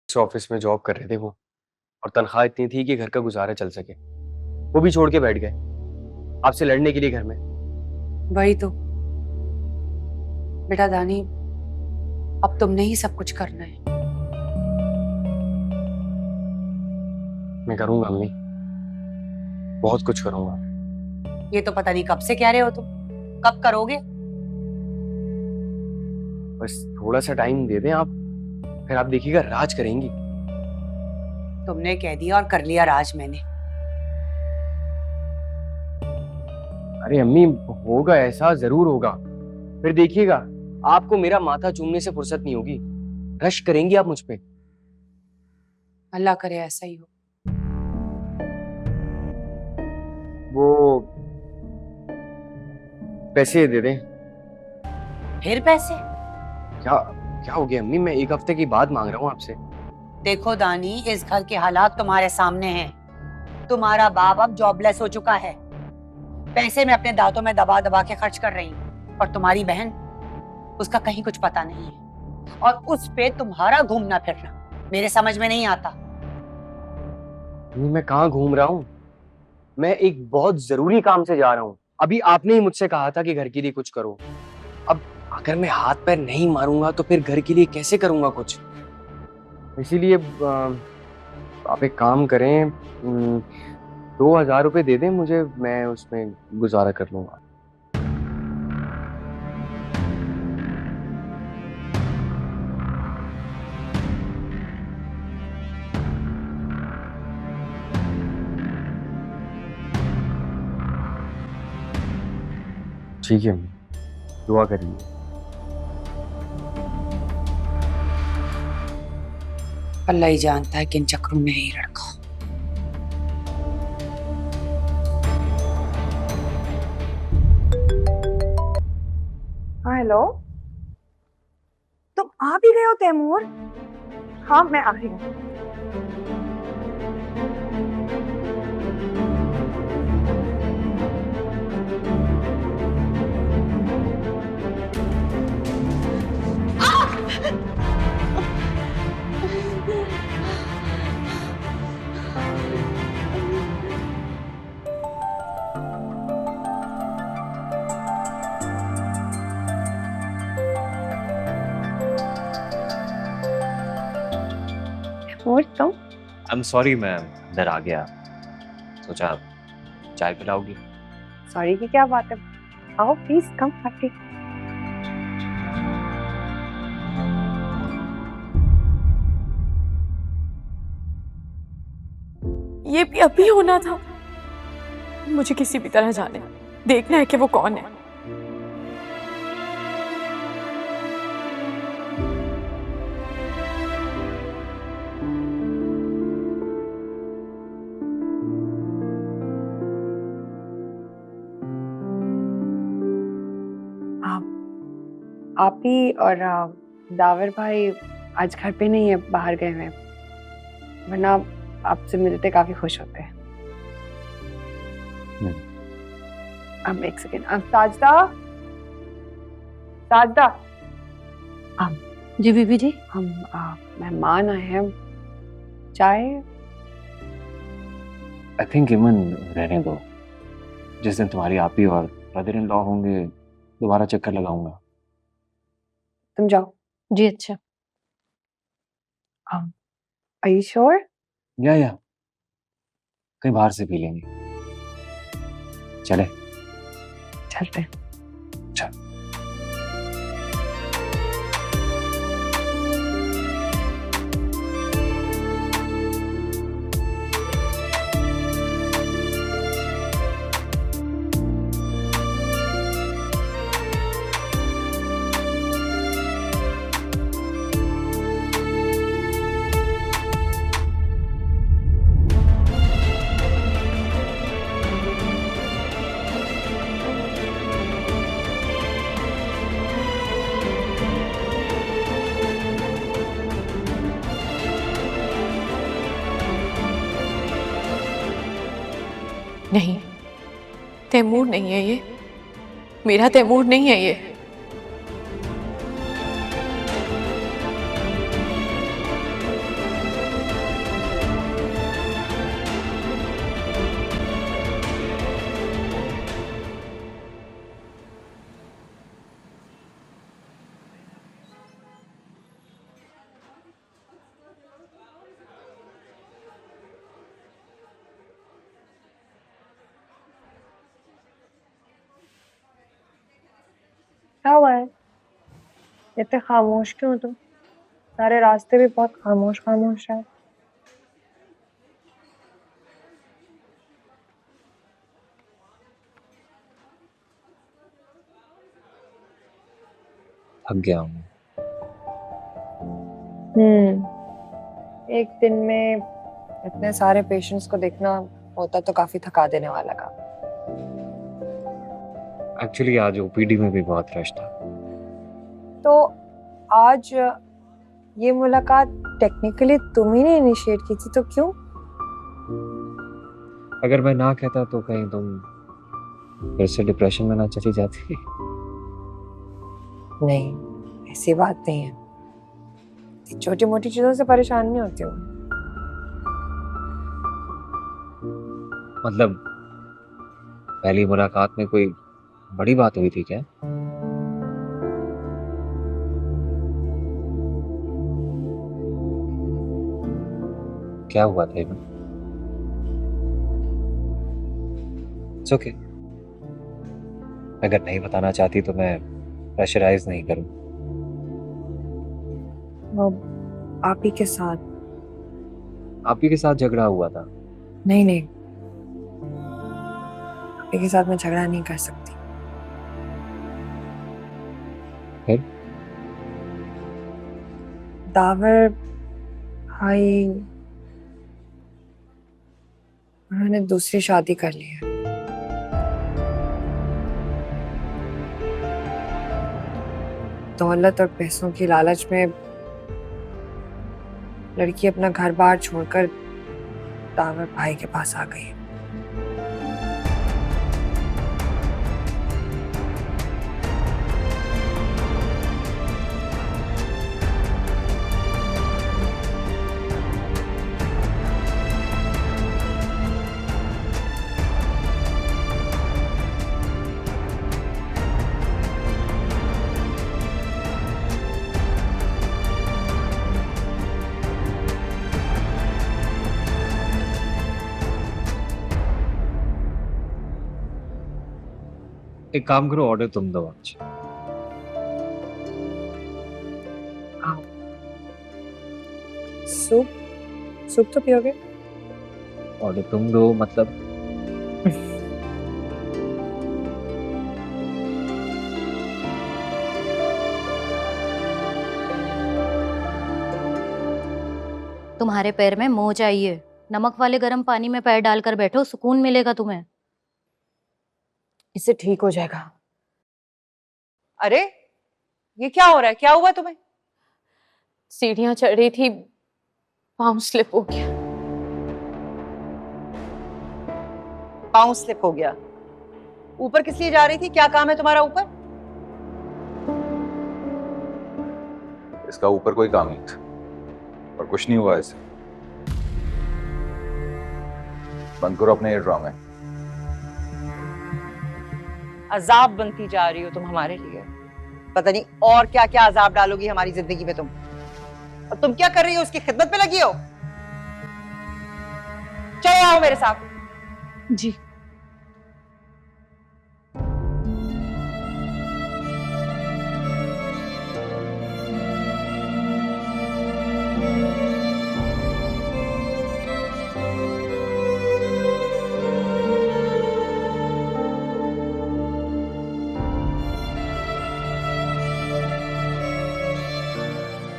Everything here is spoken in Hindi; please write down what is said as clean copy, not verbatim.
इस ऑफिस में जॉब कर रहे थे वो, और तनख्वाह इतनी थी कि घर का गुजारा चल सके। वो भी छोड़ के बैठ गए आपसे लड़ने के लिए घर में। वही तो बेटा दानी, अब तुमने ही सब कुछ करना है। मैं करूंगा अम्मी, बहुत कुछ करूंगा। ये तो पता नहीं कब से कह रहे हो तुम, कब करोगे? बस थोड़ा सा टाइम दे दें आप, फिर आप देखिएगा राज करेंगी। तुमने कह दिया और कर लिया राज मैंने। अरे अम्मी, होगा, ऐसा जरूर होगा। फिर देखिएगा आपको मेरा माथा चूमने से फुर्सत नहीं होगी, रश करेंगी आप मुझ पे। अल्लाह करे ऐसा ही हो। वो पैसे दे दें। फिर पैसे? क्या क्या हो गया अम्मी, मैं एक हफ्ते की बात मांग रहा हूँ आपसे। देखो दानी, इस घर के हालात तुम्हारे सामने हैं। तुम्हारा बाप अब जॉबलेस हो चुका है, पैसे मैं अपने दांतों में दबा दबा के खर्च कर रही हूँ, और तुम्हारी बहन, उसका कहीं कुछ पता नहीं है, और उस पे तुम्हारा घूमना फिरना मेरे समझ में नहीं आता। मैं कहाँ घूम रहा हूँ, मैं एक बहुत जरूरी काम से जा रहा हूँ। अभी आपने ही मुझसे कहा था कि घर के लिए कुछ करो। अब अगर मैं हाथ पैर नहीं मारूंगा तो फिर घर के लिए कैसे करूंगा कुछ। इसीलिए आप एक काम करें, 2000 रुपये दे दें मुझे, मैं उसमें गुजारा कर लूंगा। ठीक है, दुआ करिए। अल्लाह ही जानता है किन चक्रों में ही लड़का। हाँ हेलो, तुम आ भी गए हो तैमूर? हाँ मैं आ रही हूँ। और तुम? I'm sorry मैं अंदर आ गया, सोचा चाय पिलाओगी। सॉरी की क्या बात है, आओ प्लीज कम आके। ये भी अभी होना था। मुझे किसी भी तरह जाने, देखना है कि वो कौन है। आप ही और दावर भाई आज घर पे नहीं है, बाहर गए हुए, वरना आपसे मिलते काफी खुश होते हैं। अब एक सेकेंड, साजदा, साजदा। जी बीबी जी। हम मेहमान आए हैं, चाय। आई थिंक इमन रहने दो, जिस दिन तुम्हारी आपी और ब्रदर इन लॉ होंगे दोबारा चक्कर लगाऊंगा। तुम जाओ। जी अच्छा। Are you sure? या कहीं बाहर से पी लेंगे, चले? चलते हैं। चल। नहीं, तैमूर नहीं है ये, मेरा तैमूर नहीं है ये। क्या हुआ है? इतने खामोश क्यों हो तुम? सारे रास्ते भी बहुत खामोश खामोश है। थक गया हूँ। एक दिन में इतने सारे पेशेंट्स को देखना होता तो काफी थका देने वाला काम। एक्चुअली आज ओपीडी में भी बहुत रश था। तो आज ये मुलाकात टेक्निकली तुम ही ने इनिशिएट की थी, तो क्यों? अगर मैं ना कहता तो कहीं तुम फिर से डिप्रेशन में ना चली जाती। नहीं, ऐसी बात नहीं है। छोटी मोटी चीजों से परेशान नहीं होती हूँ। मतलब पहली मुलाकात में कोई बड़ी बात हुई थी क्या? क्या हुआ था इवन? It's okay. अगर नहीं बताना चाहती तो मैं प्रेशराइज नहीं करूं। वो आप ही के साथ। आप ही के साथ झगड़ा हुआ था? नहीं नहीं, आप ही के साथ मैं झगड़ा नहीं कर सकती। फिर? दावर भाई, उन्होंने दूसरी शादी कर ली है। दौलत और पैसों की लालच में लड़की अपना घर बार छोड़कर दावर भाई के पास आ गई। एक काम करो, ऑर्डर तुम दो आज। सूप सूप तो पियोगे? ऑर्डर तुम दो मतलब? तुम्हारे पैर में मोच आई है। नमक वाले गर्म पानी में पैर डालकर बैठो, सुकून मिलेगा तुम्हें। इससे ठीक हो जाएगा। अरे ये क्या हो रहा है? क्या हुआ तुम्हें? सीढ़ियां चढ़ रही थी, पाँव स्लिप हो गया। पाँव स्लिप हो गया? ऊपर किस लिए जा रही थी? क्या काम है तुम्हारा ऊपर? इसका ऊपर कोई काम नहीं था और कुछ नहीं हुआ इसे। बंद करो अपने ये ड्रामे। अजाब बनती जा रही हो तुम हमारे लिए। पता नहीं और क्या क्या अजाब डालोगी हमारी जिंदगी में तुम। और तुम क्या कर रही हो? उसकी खिदमत में लगी हो? चलो आओ मेरे साथ। जी